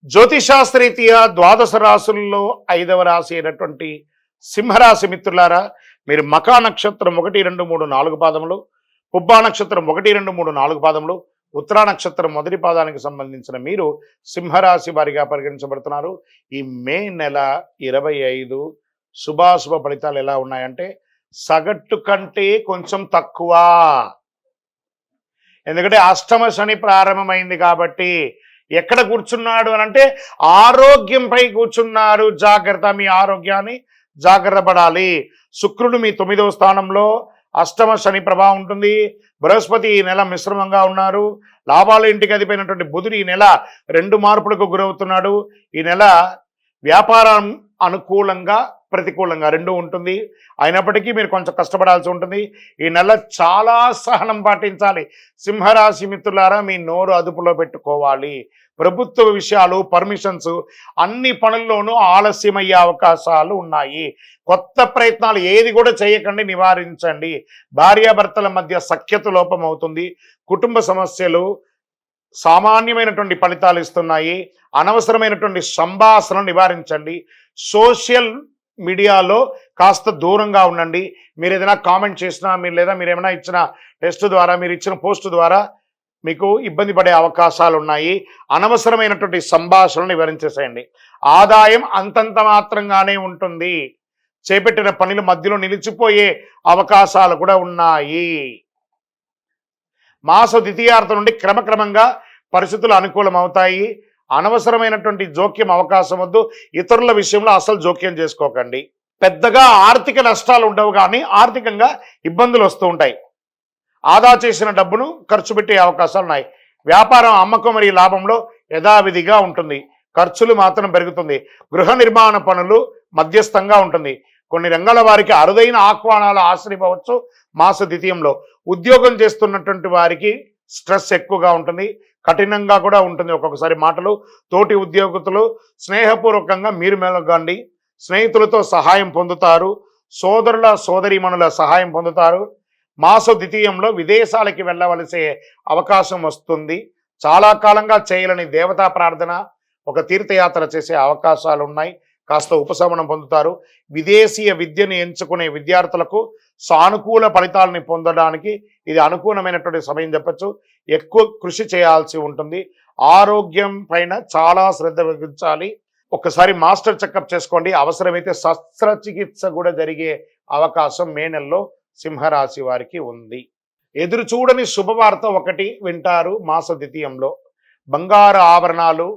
జ్యోతిషాస్త్రరీత్యా ద్వాదశ రాశుల్లో 5వ రాశి అయినటువంటి సింహరాశి మిత్రులారా, మీరు మకా నక్షత్రం 1, 2, 3, 4 పాదములు, పుబ్బా నక్షత్రం 1, 2, 3, 4 పాదములు, ఉత్తరా నక్షత్రం మొదటి పాదానికి సంబంధించిన మీరు సింహరాశి వారిగా పరిగణించబడుతున్నారు. ఈ మే నెల 25 శుభాశుభ ఫలితాలు ఎలా ఉన్నాయంటే సగటు కంటే కొంచెం తక్కువ. ఎందుకంటే అష్టమ శని ప్రారంభమైంది కాబట్టి ఎక్కడ కూర్చున్నాడు అని అంటే ఆరోగ్యంపై కూర్చున్నారు. జాగ్రత్త, మీ ఆరోగ్యాన్ని జాగ్రత్త పడాలి. శుక్రుడు మీ 9వ స్థానంలో, అష్టమ శని ప్రభావం ఉంటుంది. బృహస్పతి ఈ నెల మిశ్రమంగా ఉన్నారు. లాభాల ఇంటికి అధిపైనటువంటి బుధుడు ఈ నెల 2 మార్పులకు గురవుతున్నాడు. ఈ నెల వ్యాపారం అనుకూలంగా ప్రతికూలంగా 2 ఉంటుంది. అయినప్పటికీ మీరు కొంచెం కష్టపడాల్సి ఉంటుంది. ఈ నెల చాలా సహనం పాటించాలి. సింహరాశి మిత్రులారా, మీ నోరు అదుపులో పెట్టుకోవాలి. ప్రభుత్వ విషయాలు, పర్మిషన్స్, అన్ని పనుల్లోనూ ఆలస్యమయ్యే అవకాశాలు ఉన్నాయి. కొత్త ప్రయత్నాలు ఏది కూడా చేయకండి, నివారించండి. భార్యాభర్తల మధ్య సఖ్యత లోపం అవుతుంది. కుటుంబ సమస్యలు సామాన్యమైనటువంటి ఫలితాలు ఇస్తున్నాయి. అనవసరమైనటువంటి సంభాషణ నివారించండి. సోషల్ మీడియాలో కాస్త దూరంగా ఉండండి. మీరు ఏదైనా కామెంట్ చేసినా, మీరు ఏమైనా ఇచ్చిన టెస్ట్ ద్వారా, మీరు ఇచ్చిన పోస్ట్ ద్వారా మీకు ఇబ్బంది పడే అవకాశాలు ఉన్నాయి. అనవసరమైనటువంటి సంభాషణలు నివారించేసేయండి. ఆదాయం అంతంత మాత్రంగానే ఉంటుంది. చేపట్టిన పనులు మధ్యలో నిలిచిపోయే అవకాశాలు కూడా ఉన్నాయి. మాస ద్వితీయార్థం నుండి క్రమక్రమంగా పరిస్థితులు అనుకూలమవుతాయి. అనవసరమైనటువంటి జోక్యం అవకాశం వద్దు. ఇతరుల విషయంలో అసలు జోక్యం చేసుకోకండి. పెద్దగా ఆర్థిక నష్టాలు ఉండవు, కానీ ఆర్థికంగా ఇబ్బందులు వస్తూ ఉంటాయి. ఆదా చేసిన డబ్బును ఖర్చు పెట్టే అవకాశాలు ఉన్నాయి. వ్యాపారం, అమ్మకం మరియు లాభంలో యథావిధిగా ఉంటుంది. ఖర్చులు మాత్రం పెరుగుతుంది. గృహ నిర్మాణ పనులు మధ్యస్థంగా ఉంటుంది. కొన్ని రంగాల వారికి అరుదైన ఆహ్వానాలు ఆశ్రయించవచ్చు. మాస ద్వితీయంలో ఉద్యోగం చేస్తున్నటువంటి వారికి స్ట్రెస్ ఎక్కువగా ఉంటుంది, కఠినంగా కూడా ఉంటుంది. ఒక్కొక్కసారి మాటలు, తోటి ఉద్యోగులు స్నేహపూర్వకంగా మీరు మెలగండి. స్నేహితులతో సహాయం పొందుతారు. సోదరుల సోదరీమణుల సహాయం పొందుతారు. మాస ద్వితీయంలో విదేశాలకి వెళ్ళవలసే అవకాశం వస్తుంది. చాలా కాలంగా చేయలేని దేవతా ప్రార్థన, ఒక తీర్థయాత్ర చేసే అవకాశాలు ఉన్నాయి. కాస్త ఉపశమనం పొందుతారు. విదేశీయ విద్యను ఎంచుకునే విద్యార్థులకు సానుకూల ఫలితాలని పొందడానికి ఇది అనుకూలమైనటువంటి సమయం చెప్పచ్చు. ఎక్కువ కృషి చేయాల్సి ఉంటుంది. ఆరోగ్యం పైన చాలా శ్రద్ధ వహించాలి. ఒక్కసారి మాస్టర్ చెకప్ చేసుకోండి. అవసరమైతే శస్త్రచికిత్స కూడా జరిగే అవకాశం మే నెలలో సింహరాశి వారికి ఉంది. ఎదురు చూడని శుభవార్త ఒకటి వింటారు మాస ద్వితీయంలో. బంగారు ఆభరణాలు,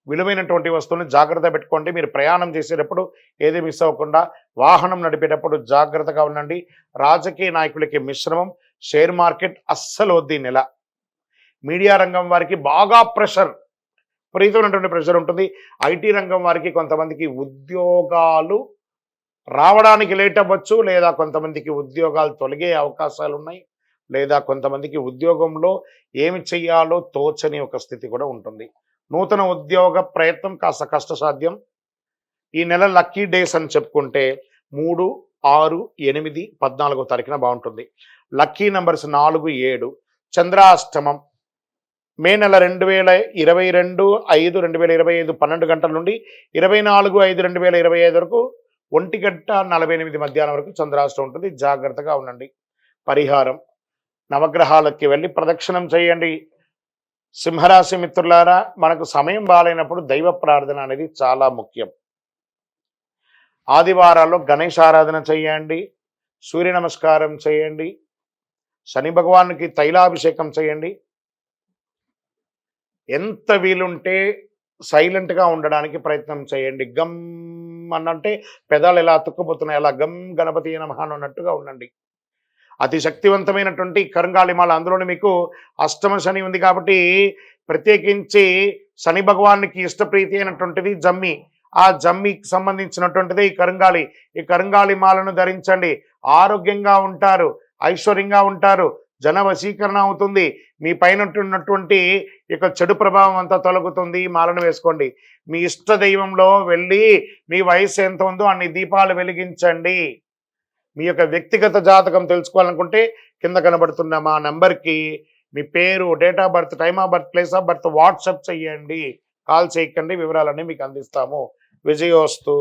విలువైనటువంటి వస్తువులను జాగ్రత్త పెట్టుకోండి. మీరు ప్రయాణం చేసేటప్పుడు ఏది మిస్ అవ్వకుండా, వాహనం నడిపేటప్పుడు జాగ్రత్తగా ఉండండి. రాజకీయ నాయకులకి మిశ్రమం. షేర్ మార్కెట్ అస్సలు వద్దు. ఈ నెల మీడియా రంగం వారికి బాగా విపరీతమైనటువంటి ప్రెషర్ ఉంటుంది. ఐటీ రంగం వారికి కొంతమందికి ఉద్యోగాలు రావడానికి లేట్ అవ్వచ్చు, లేదా కొంతమందికి ఉద్యోగాలు తొలగే అవకాశాలు ఉన్నాయి, లేదా కొంతమందికి ఉద్యోగంలో ఏమి చెయ్యాలో తోచని ఒక స్థితి కూడా ఉంటుంది. నూతన ఉద్యోగ ప్రయత్నం కాస్త కష్టసాధ్యం. ఈ నెల లక్కీ డేస్ అని చెప్పుకుంటే 3, 6, 8, 14వ తారీఖున బాగుంటుంది. Lucky numbers 4, 7. చంద్రాష్టమం మే నెల 2022 5 2025 12 గంటల నుండి 24 5 2025 వరకు 1:48 మధ్యాహ్నం వరకు చంద్రాష్టమం ఉంటుంది. జాగ్రత్తగా ఉండండి. పరిహారం, నవగ్రహాలకి వెళ్ళి ప్రదక్షిణం చేయండి. సింహరాశి మిత్రులారా, మనకు సమయం బాగాలేనప్పుడు దైవ ప్రార్థన అనేది చాలా ముఖ్యం. ఆదివారాల్లో గణేష్ ఆరాధన చేయండి, సూర్య నమస్కారం చేయండి, శని భగవానుకి తైలాభిషేకం చేయండి. ఎంత వీలుంటే సైలెంట్గా ఉండడానికి ప్రయత్నం చేయండి. గమ్ అన్నంటే పెదాలు ఎలా అతుక్కుపోతున్నాయి, అలా గమ్ గణపతి నమః అన్నట్టుగా ఉండండి. అతి శక్తివంతమైనటువంటి కరుంగాళిమాల, అందులోని మీకు అష్టమ శని ఉంది కాబట్టి ప్రత్యేకించి శని భగవానికి ఇష్టప్రీతి అయినటువంటిది జమ్మి. ఆ జమ్మికి సంబంధించినటువంటిది ఈ కరుంగాళి. ఈ కరుంగాళిమాలను ధరించండి. ఆరోగ్యంగా ఉంటారు, ఐశ్వర్యంగా ఉంటారు, జన వశీకరణ అవుతుంది. మీ పైన ఉన్నటువంటి ఇక చెడు ప్రభావం అంతా తొలగుతుంది. మాలను వేసుకోండి. మీ ఇష్ట దైవంలో వెళ్ళి మీ వయసు ఎంత ఉందో అన్ని దీపాలు వెలిగించండి. మీ యొక్క వ్యక్తిగత జాతకం తెలుసుకోవాలనుకుంటే కింద కనబడుతున్న మా నెంబర్కి మీ పేరు, date of birth, time of birth, place of birth WhatsApp చేయండి. కాల్ చేయకండి, వివరాలన్నీ మీకు అందిస్తాము. విజయోస్తు.